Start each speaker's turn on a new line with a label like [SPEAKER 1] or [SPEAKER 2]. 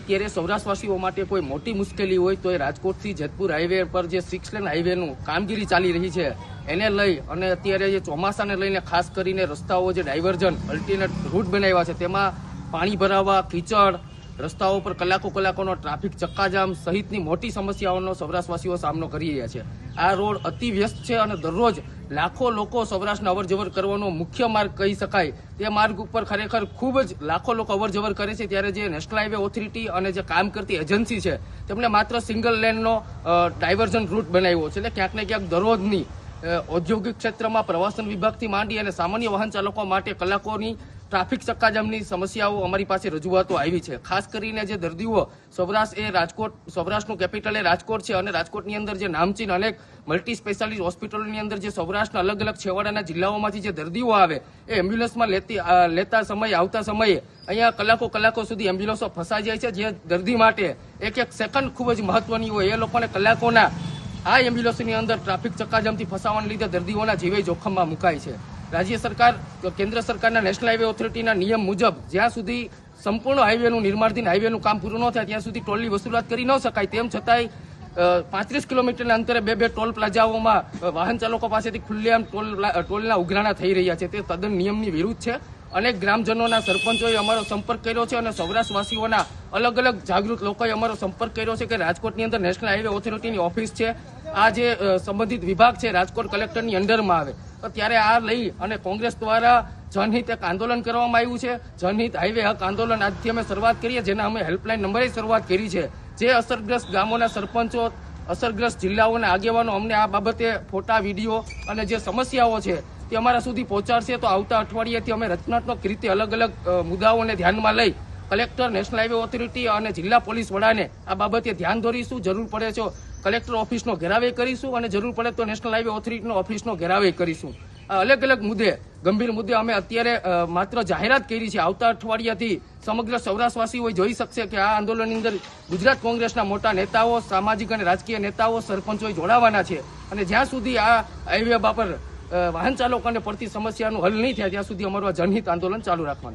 [SPEAKER 1] અત્યારે સૌરાષ્ટ્રવાસીઓ માટે કોઈ મોટી મુશ્કેલી હોય તો એ રાજકોટથી જેતપુર હાઈવે પર જે 6 લેન હાઈવેનું કામગીરી ચાલી રહી છે એને લઈ અને અત્યારે જે ચોમાસાને લઈને ખાસ કરીને રસ્તાઓ જે ડાયવર્ઝન અલ્ટરનેટ રૂટ બનાવ્યા છે તેમાં પાણી ભરાવા, કીચડ, રસ્તાઓ પર કલાકોનો ટ્રાફિક ચક્કાજામ સહિતની મોટી સમસ્યાઓનો સૌરાષ્ટ્રવાસીઓ સામનો કરી રહ્યા છે। આ રોડ અતિ વ્યસ્ત છે અને દરરોજ લાખો લોકો સૌરાષ્ટ્રને અવરજવર કરવાનો મુખ્ય માર્ગ કહી શકાય। તે માર્ગ ઉપર ખરેખર ખૂબ જ લાખો લોકો અવરજવર કરે છે, ત્યારે જે નેશનલ હાઈવે ઓથોરિટી અને જે કામ કરતી એજન્સી છે તેમણે માત્ર સિંગલ લેનનો ડાયવર્ઝન રૂટ બનાવ્યો છે। એટલે ક્યાંક ને ક્યાંક દરરોજની ઔદ્યોગિક ક્ષેત્રમાં પ્રવાસન વિભાગથી માંડી અને સામાન્ય વાહન ચાલકો માટે કલાકોની ટ્રાફિક ચક્કાજામની સમસ્યાઓ અમારી પાસે રજૂઆતો આવી છે। ખાસ કરીને જે દર્દીઓ સૌરાષ્ટ્રનું કેપિટલ એ રાજકોટ છે અને રાજકોટની અંદર જે નામચીન અનેક મલ્ટી સ્પેશિયાલિટી હોસ્પિટલોની અંદર જે સૌરાષ્ટ્રના અલગ અલગ છેવાડાના જિલ્લાઓમાંથી જે દર્દીઓ આવે એ એમ્બ્યુલન્સમાં આવતા સમયે અહીંયા કલાકો સુધી એમ્બ્યુલન્સો ફસાઈ જાય છે। જે દર્દી માટે એક સેકન્ડ ખૂબ જ મહત્વની હોય એ લોકોને કલાકોના આ એમ્બ્યુલન્સની અંદર ટ્રાફિક ચક્કાજામથી ફસાવાને લીધે દર્દીઓના જીવે જોખમમાં મુકાય છે। રાજ્ય સરકાર, કેન્દ્ર સરકારના નેશનલ હાઈવે ઓથોરિટીના નિયમ મુજબ જ્યાં સુધી સંપૂર્ણ હાઈવેનું નિર્માણથી હાઈવેનું કામ પૂરું ન થાય ત્યાં સુધી ટોલની વસૂલાત કરી ન શકાય। તેમ છતાંય 35 કિલોમીટરના અંતરે બે ટોલ પ્લાઝાઓમાં વાહન ચાલકો પાસેથી ખુલ્લેઆમ ટોલના ઉઘરાણા થઈ રહ્યા છે। તે તદ્દન નિયમની વિરુદ્ધ છે। અનેક ગ્રામજનોના સરપંચોએ અમારો સંપર્ક કર્યો છે અને સૌરાષ્ટ્રવાસીઓના અલગ અલગ જાગૃત લોકોએ અમારો સંપર્ક કર્યો છે કે રાજકોટની અંદર નેશનલ હાઈવે ઓથોરિટીની ઓફિસ છે, આ જે સંબંધિત વિભાગ છે રાજકોટ કલેક્ટરની અંડરમાં આવે, તો ત્યારે આ લઈ અને કોંગ્રેસ દ્વારા જનહિત એક આંદોલન કરવામાં આવ્યું છે। જનહિત હાઈવે હક આંદોલન આજથી અમે શરૂઆત કરીએ, જેના અમે હેલ્પલાઇન નંબરે શરૂઆત કરી છે। જે અસરગ્રસ્ત ગામોના સરપંચો, અસરગ્રસ્ત જિલ્લાઓના આગેવાનો અમને આ બાબતે ફોટા, વિડીયો અને જે સમસ્યાઓ છે તે અમારા સુધી પહોંચાડશે, તો આવતા અઠવાડિયેથી અમે રચનાત્મક રીતે અલગ અલગ મુદ્દાઓને ધ્યાનમાં લઈ કલેક્ટર, નેશનલ હાઈવે ઓથોરિટી અને જિલ્લા પોલીસ વડાને આ બાબતે ધ્યાન દોરીશું। જરૂર પડે તો કલેક્ટર ઓફિસનો ઘેરાવે કરીશું અને જરૂર પડે તો નેશનલ હાઈવે ઓથોરિટીનો ઓફિસનો ઘેરાવે કરીશું। અલગ અલગ મુદ્દે, ગંભીર મુદ્દે અમે અત્યારે માત્ર જાહેરાત કરી છે। આવતા અઠવાડિયાથી સમગ્ર સૌરાષ્ટ્રવાસીઓ જોઈ શકશે કે આ આંદોલનની અંદર ગુજરાત કોંગ્રેસના મોટા નેતાઓ, સામાજિક અને રાજકીય નેતાઓ, સરપંચો જોડાવાના છે અને જ્યાં સુધી આ હાઈવે પર વાહન ચાલકોને પડતી સમસ્યાનું હલ નહીં થાય ત્યાં સુધી અમારું આ જનહિત આંદોલન ચાલુ રાખવાના।